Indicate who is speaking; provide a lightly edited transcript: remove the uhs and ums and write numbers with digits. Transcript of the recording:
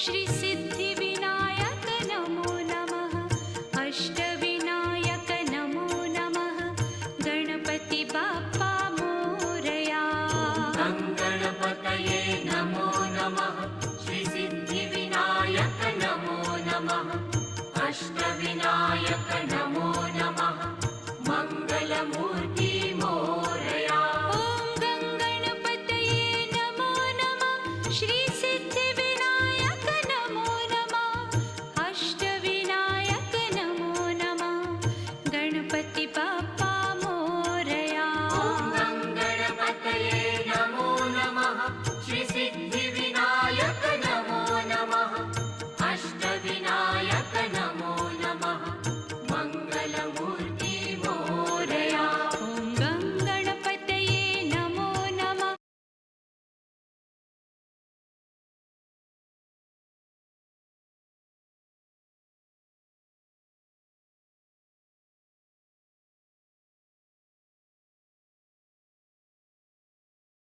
Speaker 1: श्री सिद्धिविनायक नमो नमः। अष्टविनायक नमो नमः। गणपति बाप्पा मोरया।
Speaker 2: गणपतये नमो नमः। श्री सिद्धिविनायक नमो नमः। अष्टविनायक नमो नमः। मंगलमूर्ति मोरया।
Speaker 1: ॐ गणपतये नमो नमः। श्री